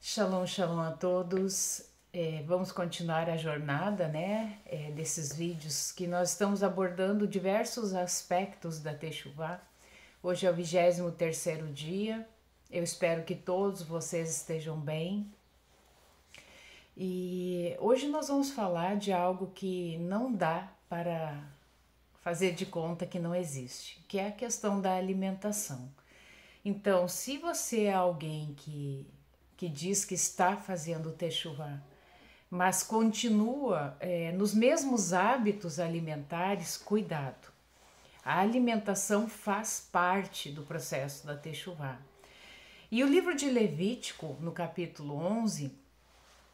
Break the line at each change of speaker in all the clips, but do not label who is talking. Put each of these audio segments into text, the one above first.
Shalom, shalom a todos. Vamos continuar a jornada, né? Desses vídeos que nós estamos abordando diversos aspectos da Teshuvá. Hoje é o 23º dia. Eu espero que todos vocês estejam bem. E hoje nós vamos falar de algo que não dá para fazer de conta que não existe, que é a questão da alimentação. Então, se você é alguém que diz que está fazendo Teshuvá, mas continua nos mesmos hábitos alimentares, cuidado. A alimentação faz parte do processo da Teshuvá. E o livro de Levítico, no capítulo 11,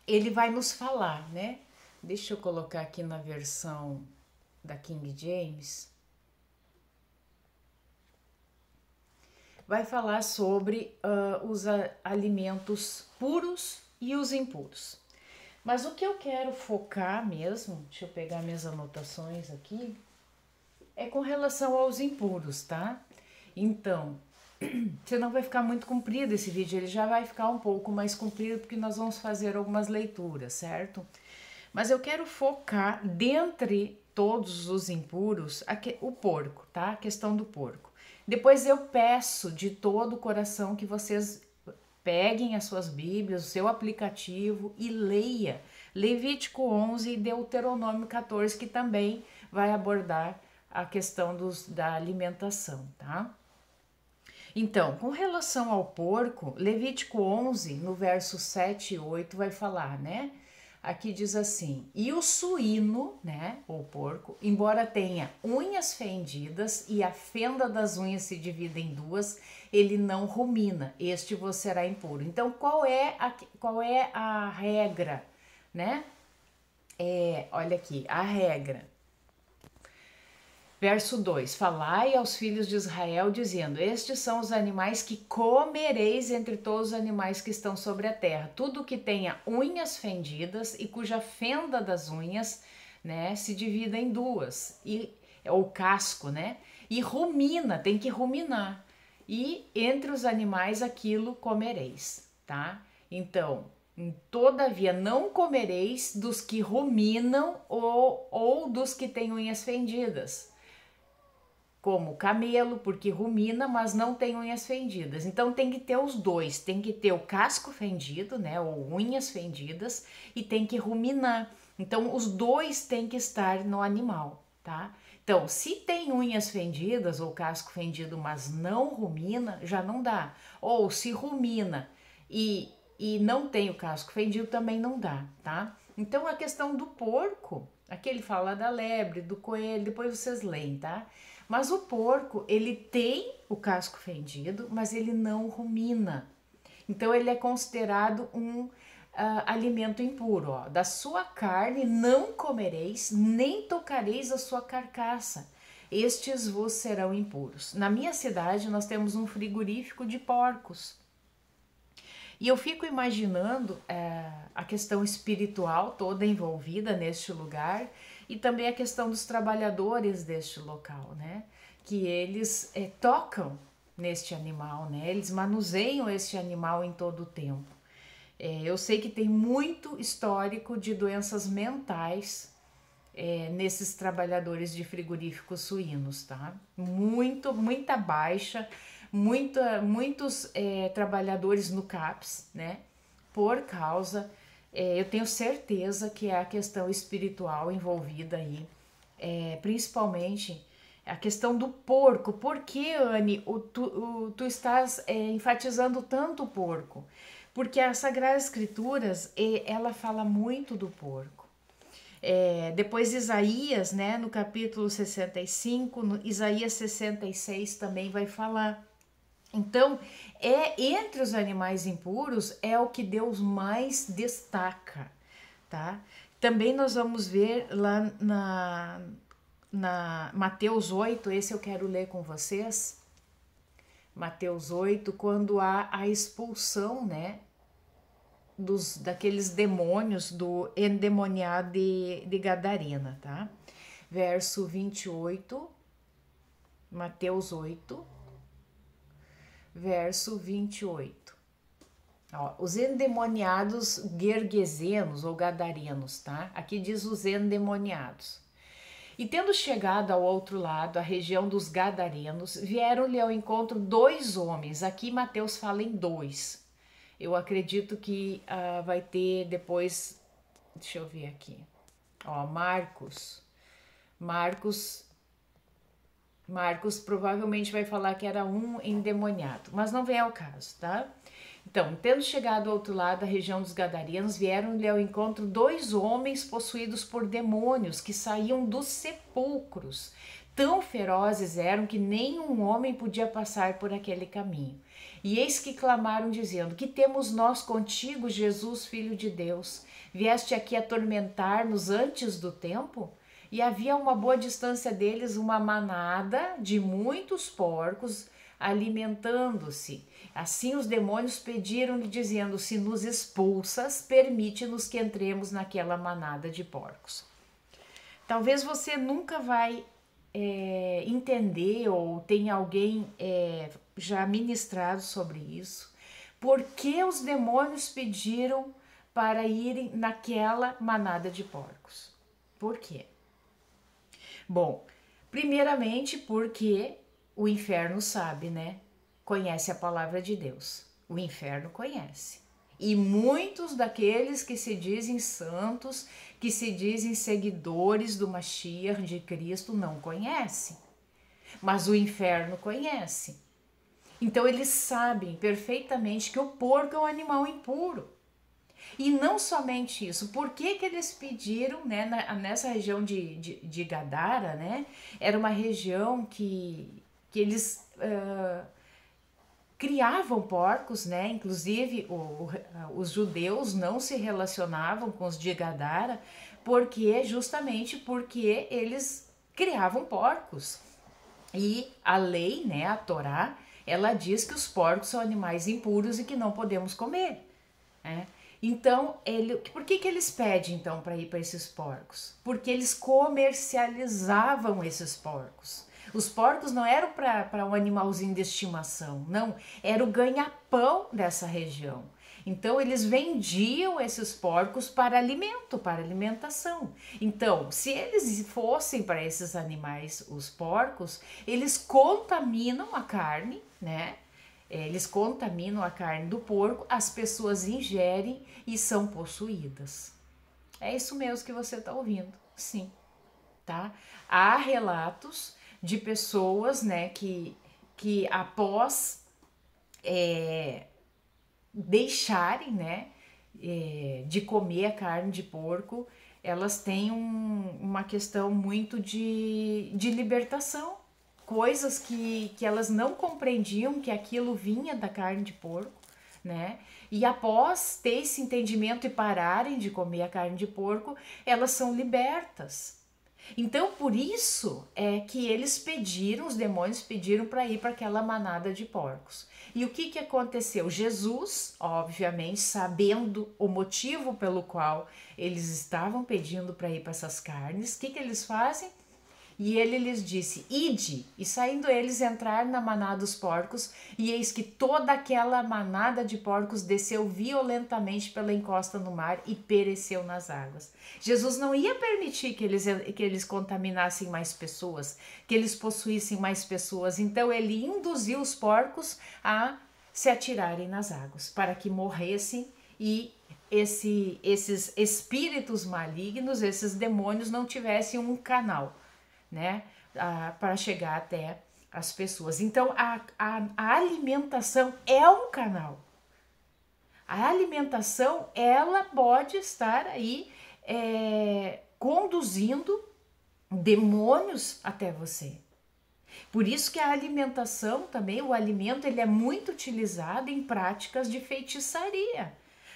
ele vai nos falar, né? Deixa eu colocar aqui na versão da King James. Vai falar sobre os alimentos puros e os impuros. Mas o que eu quero focar mesmo, deixa eu pegar minhas anotações aqui, é com relação aos impuros, tá? Então, senão vai ficar muito comprido esse vídeo, ele já vai ficar um pouco mais comprido porque nós vamos fazer algumas leituras, certo? Mas eu quero focar, dentre todos os impuros, o porco, tá? A questão do porco. Depois eu peço de todo o coração que vocês peguem as suas Bíblias, o seu aplicativo e leia Levítico 11 e Deuteronômio 14, que também vai abordar a questão da alimentação, tá? Então, com relação ao porco, Levítico 11, no verso 7 e 8, vai falar, né? Aqui diz assim: e o suíno, né, ou porco, embora tenha unhas fendidas e a fenda das unhas se divida em duas, ele não rumina, este vos será impuro. Então, qual é a regra, né? Olha aqui, a regra. Verso 2: falai aos filhos de Israel, dizendo: estes são os animais que comereis entre todos os animais que estão sobre a terra. Tudo que tenha unhas fendidas e cuja fenda das unhas, né, se divida em duas, ou casco, né? E rumina, tem que ruminar. E entre os animais aquilo comereis, tá? Então, todavia não comereis dos que ruminam ou dos que têm unhas fendidas, como o camelo, porque rumina, mas não tem unhas fendidas. Então tem que ter os dois, tem que ter o casco fendido, né, ou unhas fendidas, e tem que ruminar. Então os dois têm que estar no animal, tá? Então, se tem unhas fendidas ou casco fendido, mas não rumina, já não dá. Ou se rumina e não tem o casco fendido, também não dá, tá? Então a questão do porco, aqui ele fala da lebre, do coelho, depois vocês leem, tá? Mas o porco, ele tem o casco fendido, mas ele não rumina. Então ele é considerado um alimento impuro. Ó. Da sua carne não comereis, nem tocareis a sua carcaça. Estes vos serão impuros. Na minha cidade nós temos um frigorífico de porcos. E eu fico imaginando a questão espiritual toda envolvida neste lugar e também a questão dos trabalhadores deste local, né? Que eles tocam neste animal, né? Eles manuseiam este animal em todo o tempo. Eu sei que tem muito histórico de doenças mentais nesses trabalhadores de frigoríficos suínos, tá? Muita baixa, muitos trabalhadores no CAPS, né? Por causa, eu tenho certeza que é a questão espiritual envolvida aí, principalmente a questão do porco. Por que, Anne, tu estás enfatizando tanto o porco? Porque as Sagradas Escrituras, ela fala muito do porco. Depois Isaías, né, no capítulo 65, no Isaías 66 também vai falar. Então, entre os animais impuros é o que Deus mais destaca, tá? Também nós vamos ver lá na Mateus 8, esse eu quero ler com vocês. Mateus 8, quando há a expulsão, né, daqueles demônios do endemoniado de Gadarena, tá? Verso 28, Mateus 8, verso 28. Ó, os endemoniados gergesenos ou gadarenos, tá? Aqui diz os endemoniados. E tendo chegado ao outro lado, a região dos gadarenos, vieram-lhe ao encontro 2 homens. Aqui Mateus fala em 2. Eu acredito que vai ter depois, deixa eu ver aqui. Ó, Marcos provavelmente vai falar que era um endemoniado, mas não vem ao caso, tá? Então, tendo chegado ao outro lado, a região dos gadarenos, vieram-lhe ao encontro 2 homens possuídos por demônios que saíam dos sepulcros. Tão ferozes eram que nenhum homem podia passar por aquele caminho. E eis que clamaram dizendo: que temos nós contigo, Jesus, Filho de Deus? Vieste aqui atormentar-nos antes do tempo? E havia a uma boa distância deles uma manada de muitos porcos alimentando-se. Assim os demônios pediram-lhe, dizendo: se nos expulsas, permite-nos que entremos naquela manada de porcos. Talvez você nunca vai entender, ou tenha alguém já ministrado sobre isso, por que os demônios pediram para irem naquela manada de porcos. Por quê? Bom, primeiramente porque o inferno sabe, né? Conhece a palavra de Deus. O inferno conhece. E muitos daqueles que se dizem santos, que se dizem seguidores do Mashiach de Cristo, não conhecem. Mas o inferno conhece. Então eles sabem perfeitamente que o porco é um animal impuro. E não somente isso, por que eles pediram, né, nessa região de Gadara, né? Era uma região que eles criavam porcos, né? Inclusive os judeus não se relacionavam com os de Gadara, justamente porque eles criavam porcos. E a lei, né, a Torá, ela diz que os porcos são animais impuros e que não podemos comer, né? Então, por que eles pedem então para ir para esses porcos? Porque eles comercializavam esses porcos. Os porcos não eram para um animalzinho de estimação, não, era o ganha-pão dessa região. Então eles vendiam esses porcos para alimento, para alimentação. Então, se eles fossem para esses animais, os porcos, eles contaminam a carne, né? Eles contaminam a carne do porco, as pessoas ingerem e são possuídas. É isso mesmo que você está ouvindo, sim, tá? Há relatos de pessoas, né, que após deixarem, né, de comer a carne de porco, elas têm uma questão muito de libertação. Coisas que elas não compreendiam que aquilo vinha da carne de porco, né? E após ter esse entendimento e pararem de comer a carne de porco, elas são libertas. Então, por isso é que os demônios pediram para ir para aquela manada de porcos. E o que aconteceu? Jesus, obviamente, sabendo o motivo pelo qual eles estavam pedindo para ir para essas carnes, o que eles fazem? E ele lhes disse: ide. E saindo eles entraram na manada dos porcos, e eis que toda aquela manada de porcos desceu violentamente pela encosta no mar e pereceu nas águas. Jesus não ia permitir que eles contaminassem mais pessoas, que eles possuíssem mais pessoas. Então ele induziu os porcos a se atirarem nas águas, para que morressem e esses espíritos malignos, esses demônios, não tivessem um canal, né, para chegar até as pessoas. Então a alimentação é um canal. A alimentação, ela pode estar aí conduzindo demônios até você. Por isso que a alimentação também, o alimento, ele é muito utilizado em práticas de feitiçaria,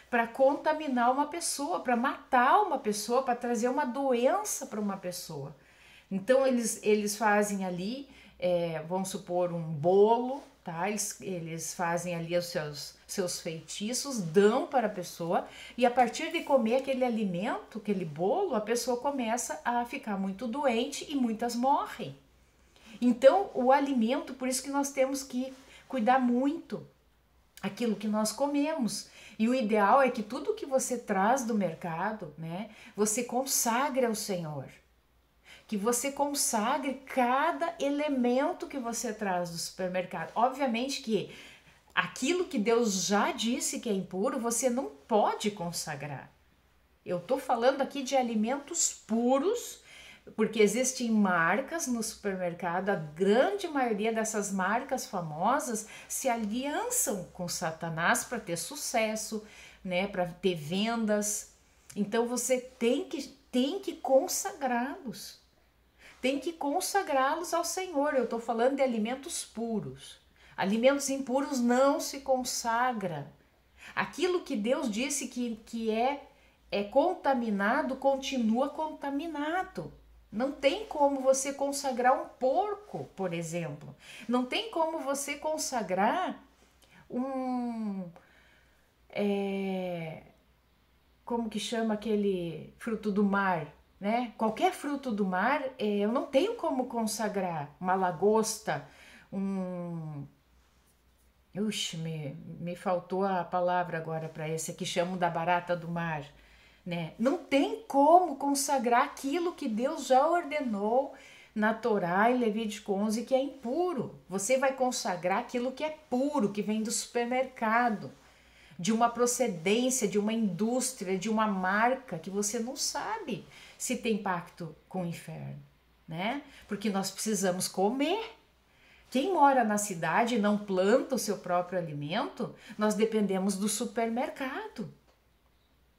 para contaminar uma pessoa, para matar uma pessoa, para trazer uma doença para uma pessoa. Então eles fazem ali, vamos supor, um bolo, tá? Eles fazem ali os seus feitiços, dão para a pessoa, e a partir de comer aquele alimento, aquele bolo, a pessoa começa a ficar muito doente e muitas morrem. Então o alimento, por isso que nós temos que cuidar muito aquilo que nós comemos. E o ideal é que tudo que você traz do mercado, né, você consagre ao Senhor. Que você consagre cada elemento que você traz do supermercado. Obviamente que aquilo que Deus já disse que é impuro, você não pode consagrar. Eu estou falando aqui de alimentos puros, porque existem marcas no supermercado, a grande maioria dessas marcas famosas se aliançam com Satanás para ter sucesso, né, para ter vendas. Então você tem que consagrá-los. Tem que consagrá-los ao Senhor. Eu estou falando de alimentos puros. Alimentos impuros não se consagra. Aquilo que Deus disse que é contaminado, continua contaminado. Não tem como você consagrar um porco, por exemplo. Não tem como você consagrar como que chama aquele fruto do mar, né? Qualquer fruto do mar, eu não tenho como consagrar. Uma lagosta, me faltou a palavra agora para esse que chamam da barata do mar, né? Não tem como consagrar aquilo que Deus já ordenou na Torá e Levítico 11 que é impuro. Você vai consagrar aquilo que é puro, que vem do supermercado, de uma procedência, de uma indústria, de uma marca que você não sabe se tem pacto com o inferno, né? Porque nós precisamos comer. Quem mora na cidade e não planta o seu próprio alimento, nós dependemos do supermercado.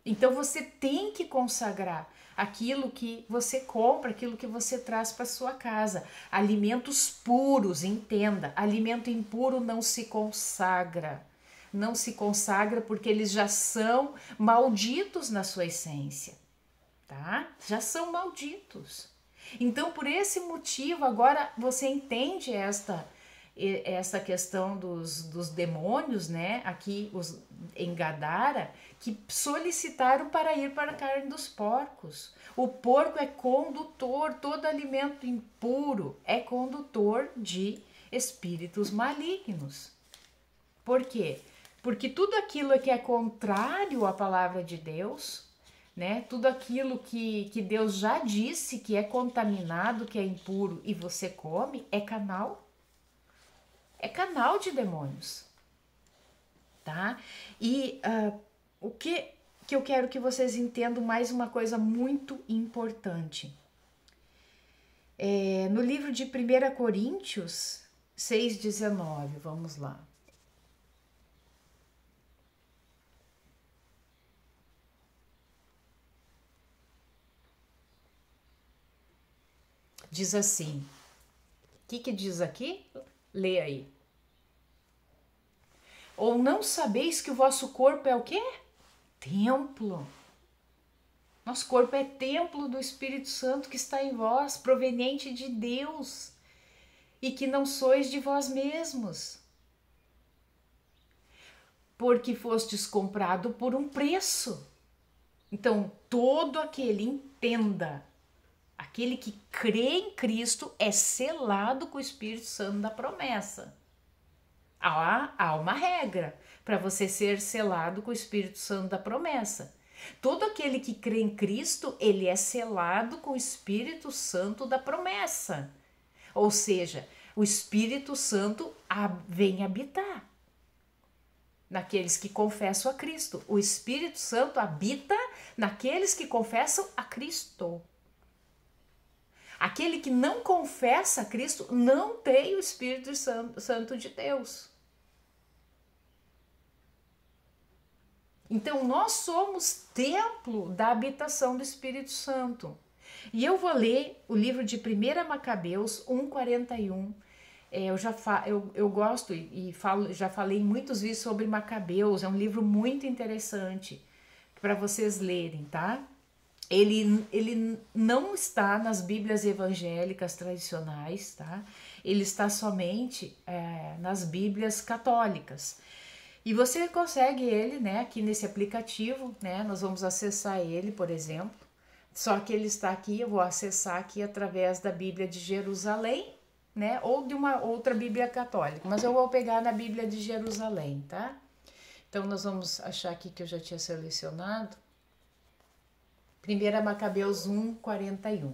Então você tem que consagrar aquilo que você compra, aquilo que você traz para sua casa. Alimentos puros, entenda, alimento impuro não se consagra. Não se consagra porque eles já são malditos na sua essência, tá? Já são malditos. Então, por esse motivo, agora você entende esta questão dos demônios, né? Aqui em Gadara, que solicitaram para ir para a carne dos porcos. O porco é condutor, todo alimento impuro é condutor de espíritos malignos. Por quê? Porque tudo aquilo que é contrário à palavra de Deus, né? Tudo aquilo que Deus já disse que é contaminado, que é impuro e você come, é canal de demônios, tá? E o que eu quero que vocês entendam mais uma coisa muito importante. No livro de 1 Coríntios 6,19, vamos lá. Diz assim, o que diz aqui? Lê aí. Ou não sabeis que o vosso corpo é o quê? Templo. Nosso corpo é templo do Espírito Santo que está em vós, proveniente de Deus, e que não sois de vós mesmos, porque fostes comprado por um preço. Então, todo aquele, entenda, aquele que crê em Cristo é selado com o Espírito Santo da promessa. Há uma regra para você ser selado com o Espírito Santo da promessa. Todo aquele que crê em Cristo, ele é selado com o Espírito Santo da promessa. Ou seja, o Espírito Santo vem habitar naqueles que confessam a Cristo. O Espírito Santo habita naqueles que confessam a Cristo. Aquele que não confessa a Cristo não tem o Espírito Santo de Deus. Então, nós somos templo da habitação do Espírito Santo. E eu vou ler o livro de 1 Macabeus 1,41. Eu gosto já falei em muitos vídeos sobre Macabeus. É um livro muito interessante para vocês lerem, tá? Ele não está nas Bíblias evangélicas tradicionais, tá? Ele está somente nas Bíblias católicas. E você consegue ele, né, aqui nesse aplicativo, né? Nós vamos acessar ele, por exemplo. Só que ele está aqui, eu vou acessar aqui através da Bíblia de Jerusalém, né? Ou de uma outra Bíblia católica. Mas eu vou pegar na Bíblia de Jerusalém, tá? Então nós vamos achar aqui que eu já tinha selecionado. 1 Macabeus 1:41.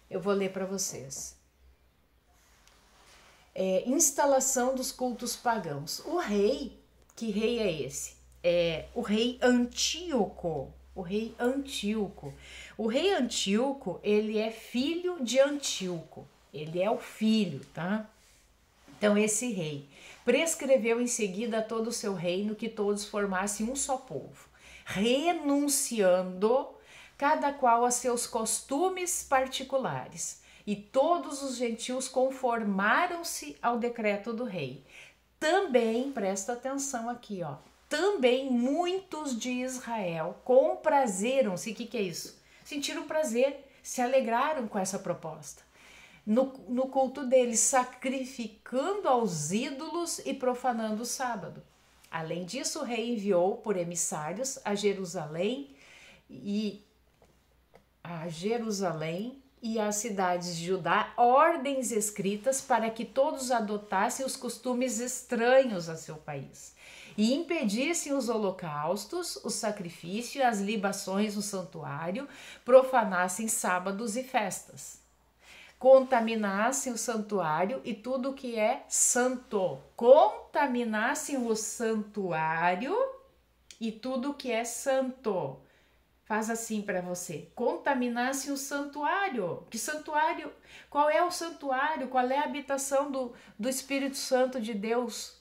Eu vou ler para vocês. Instalação dos cultos pagãos. O rei, que rei é esse? É o rei Antíoco. O rei Antíoco. O rei Antíoco, ele é filho de Antíoco. Ele é o filho, tá? Então esse rei prescreveu em seguida a todo o seu reino que todos formassem um só povo, renunciando cada qual a seus costumes particulares. E todos os gentios conformaram-se ao decreto do rei. Também, presta atenção aqui, ó. Também muitos de Israel comprazeram-se. O que é isso? Sentiram prazer, se alegraram com essa proposta. No culto deles, sacrificando aos ídolos e profanando o sábado. Além disso, o rei enviou por emissários a Jerusalém e às cidades de Judá ordens escritas para que todos adotassem os costumes estranhos a seu país e impedissem os holocaustos, o sacrifício e as libações no santuário, profanassem sábados e festas, contaminassem o santuário e tudo que é santo. Contaminassem o santuário e tudo que é santo. Faz assim para você. Contaminassem o santuário. Que santuário? Qual é o santuário? Qual é a habitação do Espírito Santo de Deus?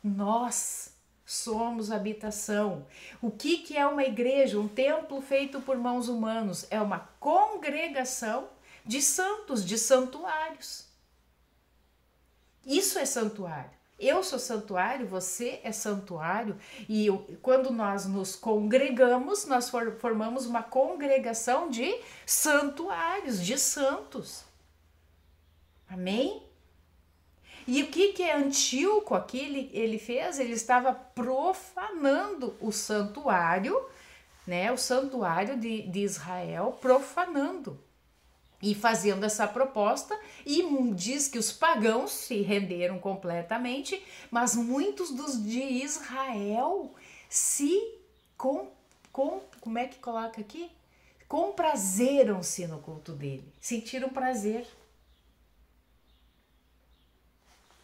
Nós somos habitação. O que é uma igreja? Um templo feito por mãos humanos. É uma congregação de santos, de santuários. Isso é santuário. Eu sou santuário, você é santuário, e quando nós nos congregamos, nós formamos uma congregação de santuários, de santos. Amém? E o que é Antíoco aqui ele fez? Ele estava profanando o santuário, né? O santuário de Israel, profanando. E fazendo essa proposta, e diz que os pagãos se renderam completamente, mas muitos dos de Israel como é que coloca aqui? Comprazeram-se no culto dele, sentiram prazer.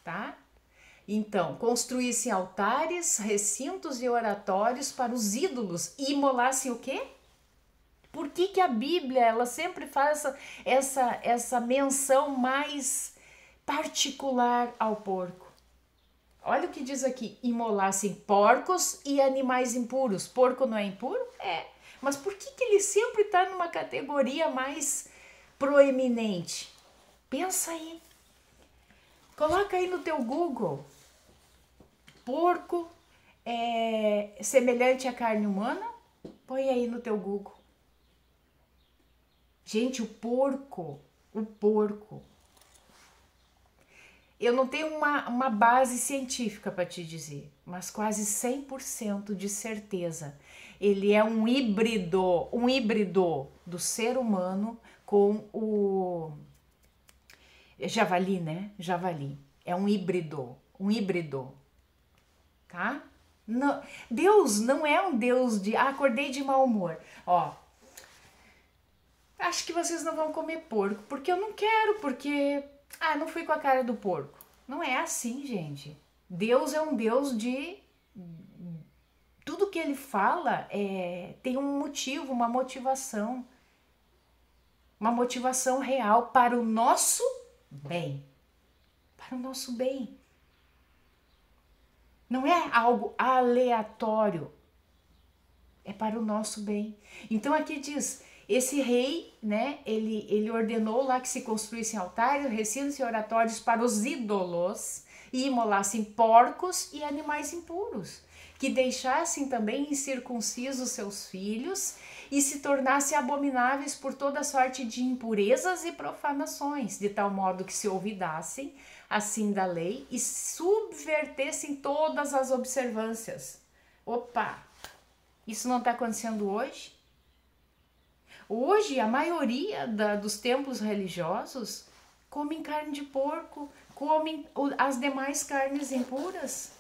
Tá? Então, construíssem altares, recintos e oratórios para os ídolos e imolassem o quê? Por que a Bíblia ela sempre faz essa menção mais particular ao porco? Olha o que diz aqui: imolassem porcos e animais impuros. Porco não é impuro? É. Mas por que ele sempre está numa categoria mais proeminente? Pensa aí. Coloca aí no teu Google. Porco é semelhante à carne humana? Põe aí no teu Google. Gente, o porco. Eu não tenho uma base científica para te dizer, mas quase 100% de certeza. Ele é um híbrido do ser humano com o javali, né? Javali. É um híbrido. Tá? Não, Deus não é um Deus de acordei de mau humor. Ó, acho que vocês não vão comer porco, porque eu não quero, porque não fui com a cara do porco. Não é assim, gente. Deus é um Deus de tudo que ele fala tem um motivo, uma motivação real para o nosso bem. Para o nosso bem. Não é algo aleatório. É para o nosso bem. Então aqui diz, esse rei, né, ele ordenou lá que se construíssem altares, recintos e oratórios para os ídolos e imolassem porcos e animais impuros, que deixassem também incircuncisos seus filhos e se tornassem abomináveis por toda sorte de impurezas e profanações, de tal modo que se olvidassem assim da lei e subvertessem todas as observâncias. Opa! Isso não está acontecendo hoje? Hoje, a maioria dos templos religiosos comem carne de porco, comem as demais carnes impuras.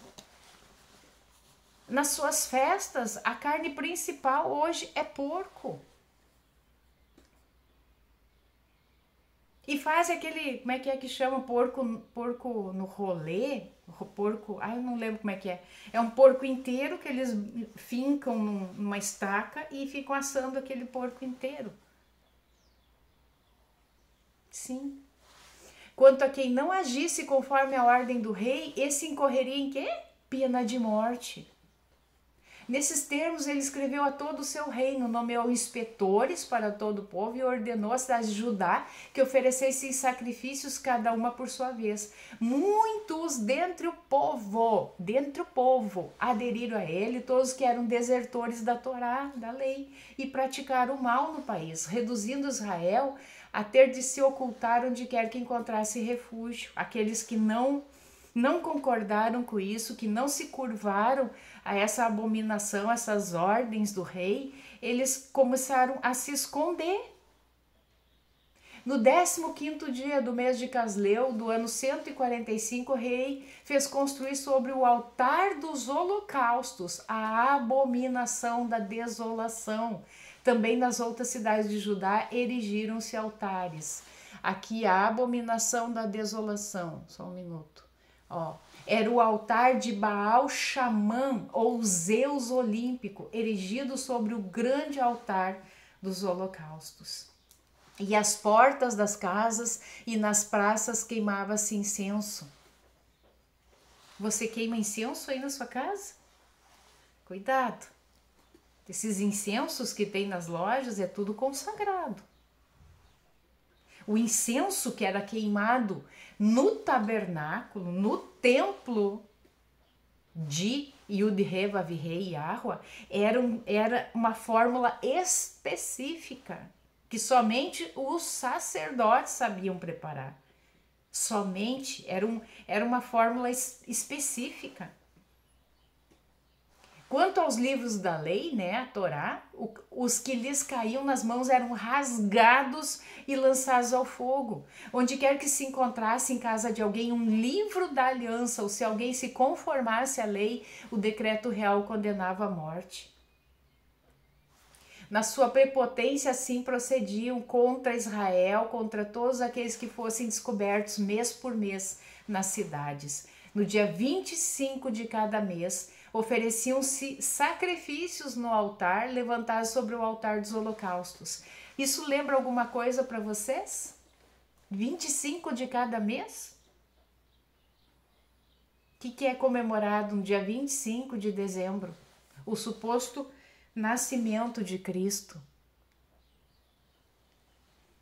nas suas festas, a carne principal hoje é porco. E faz aquele, como é que chama? Porco no rolê? Porco, eu não lembro como é que é. É um porco inteiro que eles fincam numa estaca e ficam assando aquele porco inteiro. Sim. Quanto a quem não agisse conforme a ordem do rei, esse incorreria em quê? Pena de morte. Nesses termos, ele escreveu a todo o seu reino, nomeou inspetores para todo o povo e ordenou à cidade de Judá que oferecessem sacrifícios cada uma por sua vez. Muitos dentre o povo, aderiram a ele, todos que eram desertores da Torá, da lei, e praticaram o mal no país, reduzindo Israel a ter de se ocultar onde quer que encontrasse refúgio. Aqueles que não concordaram com isso, que não se curvaram a essa abominação, essas ordens do rei, eles começaram a se esconder. No 15º dia do mês de Casleu, do ano 145, o rei fez construir sobre o altar dos holocaustos a abominação da desolação. Também nas outras cidades de Judá erigiram-se altares. Aqui a abominação da desolação, só um minuto. Era o altar de Baal Xamã, ou Zeus Olímpico, erigido sobre o grande altar dos holocaustos. E às portas das casas e nas praças queimava-se incenso. Você queima incenso aí na sua casa? Cuidado. Esses incensos que tem nas lojas é tudo consagrado. O incenso que era queimado no tabernáculo, no templo de Yud-Heh-Vav-Heh Yahweh, era uma fórmula específica que somente os sacerdotes sabiam preparar. Somente era uma fórmula específica. Quanto aos livros da lei, né, a Torá, os que lhes caíam nas mãos eram rasgados e lançados ao fogo. Onde quer que se encontrasse em casa de alguém um livro da aliança, ou se alguém se conformasse à lei, o decreto real condenava à morte. Na sua prepotência, assim procediam contra Israel, contra todos aqueles que fossem descobertos mês por mês nas cidades. No dia 25 de cada mês, ofereciam-se sacrifícios no altar, levantados sobre o altar dos holocaustos. Isso lembra alguma coisa para vocês? 25 de cada mês? O que é comemorado no dia 25 de dezembro? O suposto nascimento de Cristo.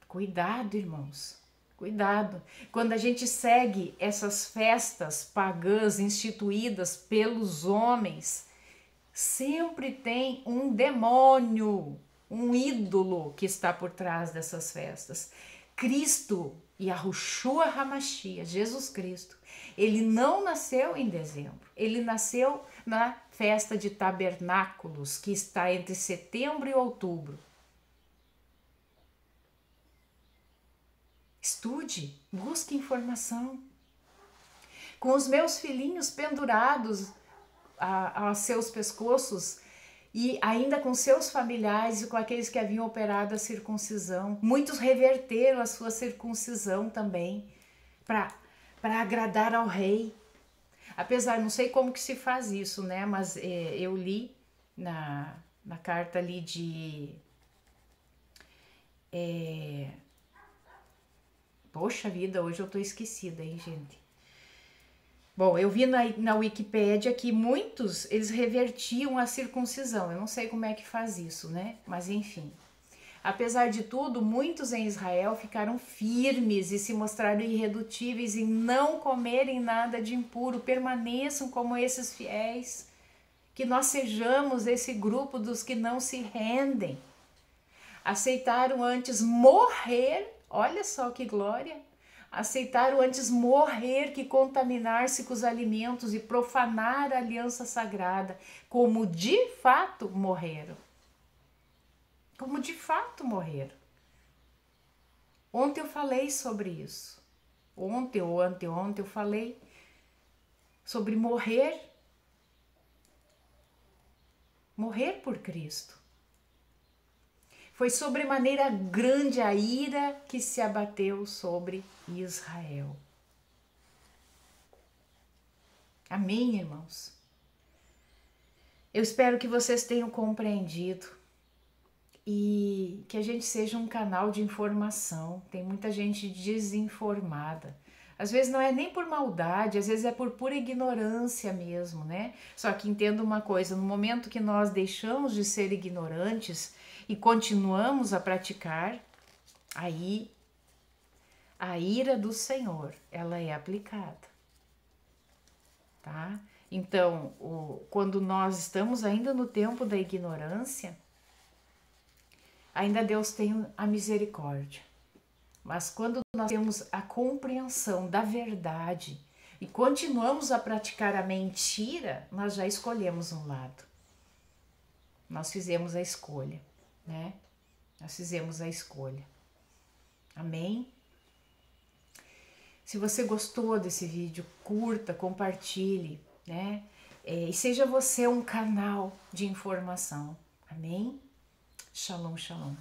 Cuidado, irmãos. Cuidado. Quando a gente segue essas festas pagãs instituídas pelos homens, sempre tem um demônio, um ídolo que está por trás dessas festas. Cristo, Yahushua HaMashiach, Jesus Cristo, ele não nasceu em dezembro, ele nasceu na festa de tabernáculos, que está entre setembro e outubro. Estude, busque informação. Com os meus filhinhos pendurados a seus pescoços e ainda com seus familiares e com aqueles que haviam operado a circuncisão. Muitos reverteram a sua circuncisão também para agradar ao rei. Apesar, não sei como que se faz isso, né? Mas eu li na carta ali de... Poxa vida, hoje eu tô esquecida, hein, gente? Bom, eu vi na Wikipédia que muitos, eles revertiam a circuncisão. Eu não sei como é que faz isso, né? Mas enfim. Apesar de tudo, muitos em Israel ficaram firmes e se mostraram irredutíveis em não comerem nada de impuro. Permaneçam como esses fiéis. Que nós sejamos esse grupo dos que não se rendem. Aceitaram antes morrer, olha só que glória, aceitaram antes morrer que contaminar-se com os alimentos e profanar a aliança sagrada, como de fato morreram. Como de fato morreram. Ontem eu falei sobre isso. Ontem ou anteontem eu falei sobre morrer. morrer por Cristo. Foi sobremaneira grande a ira que se abateu sobre Israel. Amém, irmãos? Eu espero que vocês tenham compreendido e que a gente seja um canal de informação. Tem muita gente desinformada. Às vezes não é nem por maldade, às vezes é por pura ignorância mesmo, né? Só que entenda uma coisa, no momento que nós deixamos de ser ignorantes e continuamos a praticar, aí a ira do Senhor, ela é aplicada, tá? Então, quando nós estamos ainda no tempo da ignorância, ainda Deus tem a misericórdia. Mas quando nós temos a compreensão da verdade e continuamos a praticar a mentira, nós já escolhemos um lado. Nós fizemos a escolha, né? Nós fizemos a escolha. Amém? Se você gostou desse vídeo, curta, compartilhe, né? E seja você um canal de informação. Amém? Shalom, shalom.